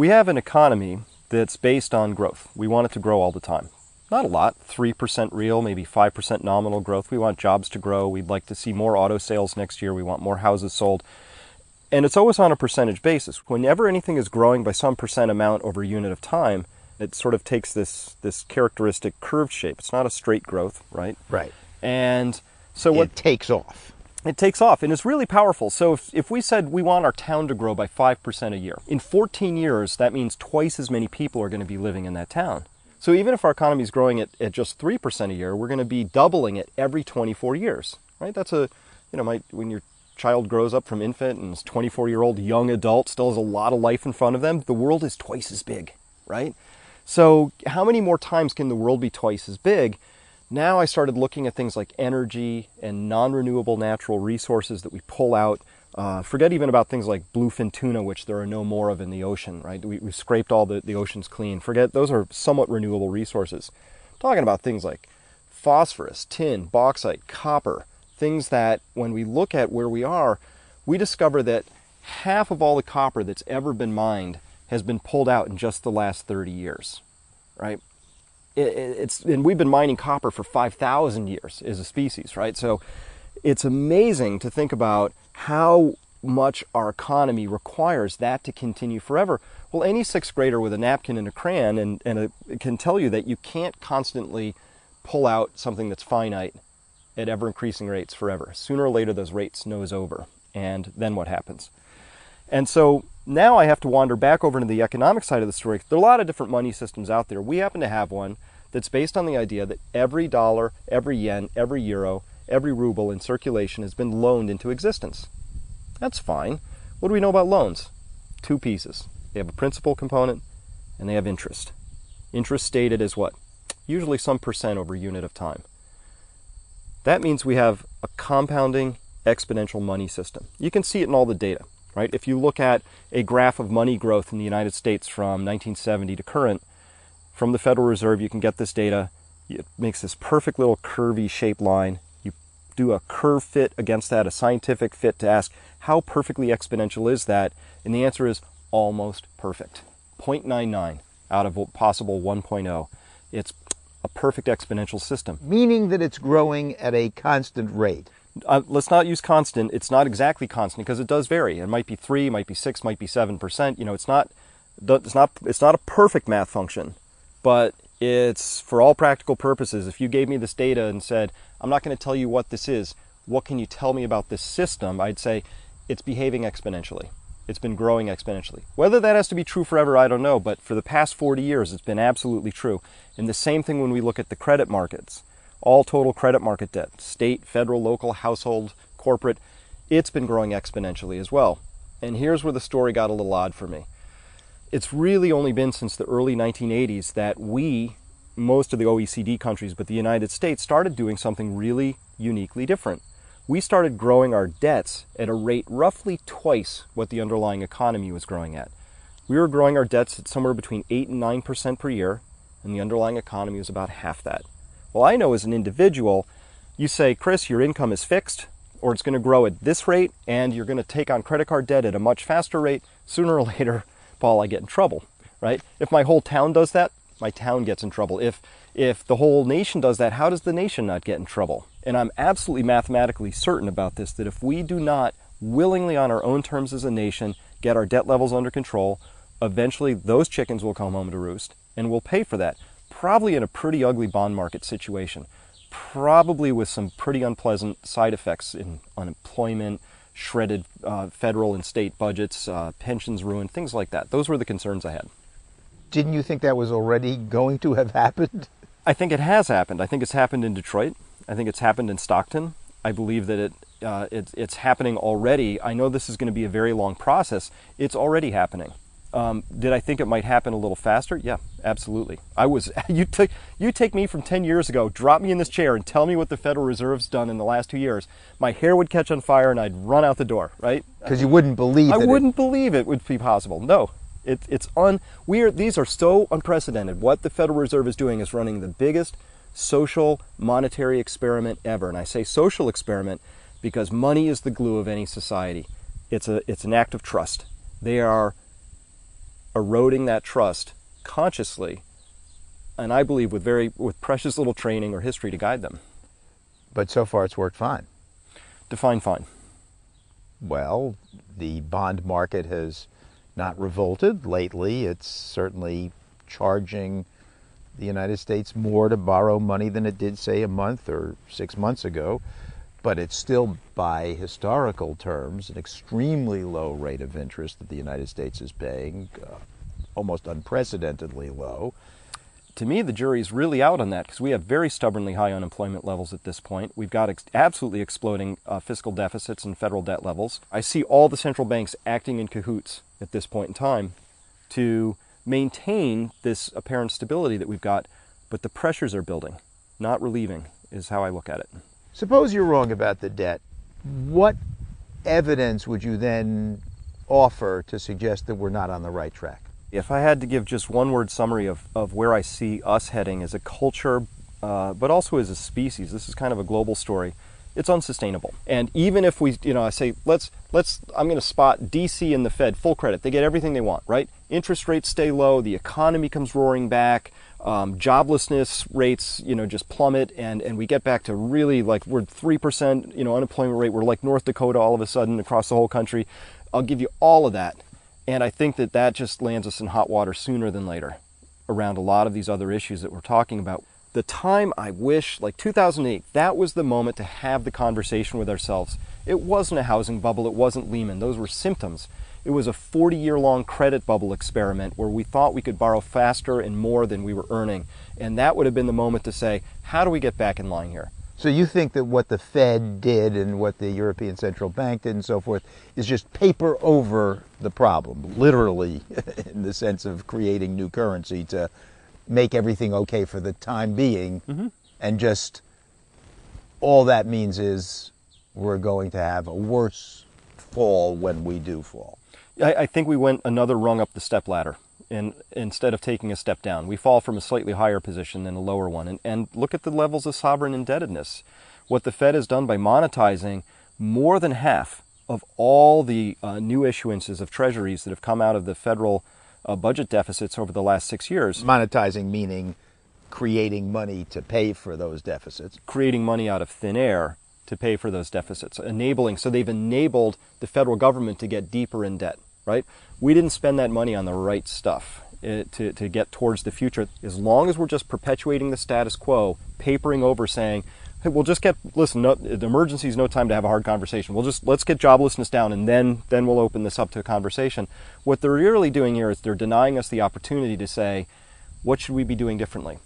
We have an economy that's based on growth. We want it to grow all the time. Not a lot, 3% real, maybe 5% nominal growth. We want jobs to grow. We'd like to see more auto sales next year. We want more houses sold. And it's always on a percentage basis. Whenever anything is growing by some percent amount over a unit of time, it sort of takes this characteristic curved shape. It's not a straight growth, right? Right. And so it takes off. It takes off, and it's really powerful. So if we said we want our town to grow by 5% a year, in 14 years, that means twice as many people are going to be living in that town. So even if our economy is growing at just 3% a year, we're going to be doubling it every 24 years, right? That's when your child grows up from infant and is 24-year-old young adult, still has a lot of life in front of them, the world is twice as big, right? So how many more times can the world be twice as big? Now I started looking at things like energy and non-renewable natural resources that we pull out. Forget even about things like bluefin tuna, which there are no more of in the ocean, right? We scraped all the oceans clean. Forget, those are somewhat renewable resources. I'm talking about things like phosphorus, tin, bauxite, copper, things that when we look at where we are, we discover that half of all the copper that's ever been mined has been pulled out in just the last 30 years, right? And we've been mining copper for 5,000 years as a species, right? So it's amazing to think about how much our economy requires that to continue forever. Well, any sixth grader with a napkin and a crayon can tell you that you can't constantly pull out something that's finite at ever-increasing rates forever. Sooner or later, those rates nose over, and then what happens? And so now I have to wander back over to the economic side of the story. There are a lot of different money systems out there. We happen to have one that's based on the idea that every dollar, every yen, every euro, every ruble in circulation has been loaned into existence. That's fine. What do we know about loans? Two pieces. They have a principal component and they have interest. Interest stated as what? Usually some percent over a unit of time. That means we have a compounding exponential money system. You can see it in all the data, right? If you look at a graph of money growth in the United States from 1970 to current, from the Federal Reserve, you can get this data. It makes this perfect little curvy shaped line. You do a curve fit against that, a scientific fit to ask how perfectly exponential is that? And the answer is almost perfect. 0.99 out of possible 1.0. It's a perfect exponential system. Meaning that it's growing at a constant rate. Let's not use constant. It's not exactly constant because it does vary. It might be 3, might be 6, might be 7%. You know, it's not a perfect math function, but it's, for all practical purposes, if you gave me this data and said, I'm not going to tell you what this is, what can you tell me about this system? I'd say it's behaving exponentially. It's been growing exponentially. Whether that has to be true forever, I don't know, but for the past 40 years, it's been absolutely true. And the same thing when we look at the credit markets. All total credit market debt, state, federal, local, household, corporate, it's been growing exponentially as well. And here's where the story got a little odd for me. It's really only been since the early 1980s that we, most of the OECD countries, but the United States, started doing something really uniquely different. We started growing our debts at a rate roughly twice what the underlying economy was growing at. We were growing our debts at somewhere between 8 and 9% per year, and the underlying economy was about half that. Well, I know as an individual, you say, Chris, your income is fixed, or it's going to grow at this rate, and you're going to take on credit card debt at a much faster rate. Sooner or later, Paul, I get in trouble, right? If my whole town does that, my town gets in trouble. If the whole nation does that, how does the nation not get in trouble? And I'm absolutely mathematically certain about this, that if we do not willingly on our own terms as a nation get our debt levels under control, eventually those chickens will come home to roost, and we'll pay for that. Probably in a pretty ugly bond market situation, probably with some pretty unpleasant side effects in unemployment, shredded federal and state budgets, pensions ruined, things like that. Those were the concerns I had. Didn't you think that was already going to have happened? I think it has happened. I think it's happened in Detroit. I think it's happened in Stockton. I believe that it's happening already. I know this is going to be a very long process. It's already happening. Did I think it might happen a little faster? Yeah, absolutely. You take me from 10 years ago, drop me in this chair and tell me what the Federal Reserve's done in the last 2 years. My hair would catch on fire and I'd run out the door, right? Because you wouldn't believe it. I wouldn't believe it would be possible. No, these are so unprecedented. What the Federal Reserve is doing is running the biggest social monetary experiment ever. And I say social experiment because money is the glue of any society. It's an act of trust. They are eroding that trust consciously, and I believe with precious little training or history to guide them. But so far it's worked fine. Define fine. Well, the bond market has not revolted lately. It's certainly charging the United States more to borrow money than it did, say, a month or 6 months ago. But it's still, by historical terms, an extremely low rate of interest that the United States is paying, almost unprecedentedly low. To me, the jury's really out on that because we have very stubbornly high unemployment levels at this point. We've got absolutely exploding fiscal deficits and federal debt levels. I see all the central banks acting in cahoots at this point in time to maintain this apparent stability that we've got, but the pressures are building, not relieving, is how I look at it. Suppose you're wrong about the debt. What evidence would you then offer to suggest that we're not on the right track? If I had to give just one word summary of where I see us heading as a culture, but also as a species, this is kind of a global story, it's unsustainable. And even if we, I say, I'm going to spot DC and the Fed, full credit. They get everything they want, right? Interest rates stay low, the economy comes roaring back, joblessness rates, just plummet, and we get back to really like we're 3%, unemployment rate. We're like North Dakota all of a sudden across the whole country. I'll give you all of that. And I think that just lands us in hot water sooner than later around a lot of these other issues that we're talking about. The time I wish, like 2008, that was the moment to have the conversation with ourselves. It wasn't a housing bubble. It wasn't Lehman. Those were symptoms. It was a 40-year-long credit bubble experiment where we thought we could borrow faster and more than we were earning. And that would have been the moment to say, how do we get back in line here? So you think that what the Fed did and what the European Central Bank did and so forth is just paper over the problem, literally, in the sense of creating new currency to make everything okay for the time being, and just all that means is we're going to have a worse fall when we do fall? I think we went another rung up the step ladder. And instead of taking a step down, we fall from a slightly higher position than a lower one. And look at the levels of sovereign indebtedness. What the Fed has done by monetizing more than half of all the new issuances of treasuries that have come out of the federal budget deficits over the last 6 years. Monetizing meaning creating money to pay for those deficits. Creating money out of thin air to pay for those deficits. So they've enabled the federal government to get deeper in debt, right? We didn't spend that money on the right stuff to get towards the future. As long as we're just perpetuating the status quo, papering over saying, hey, we'll just the emergency is no time to have a hard conversation. Let's get joblessness down and then we'll open this up to a conversation. What they're really doing here is they're denying us the opportunity to say, what should we be doing differently?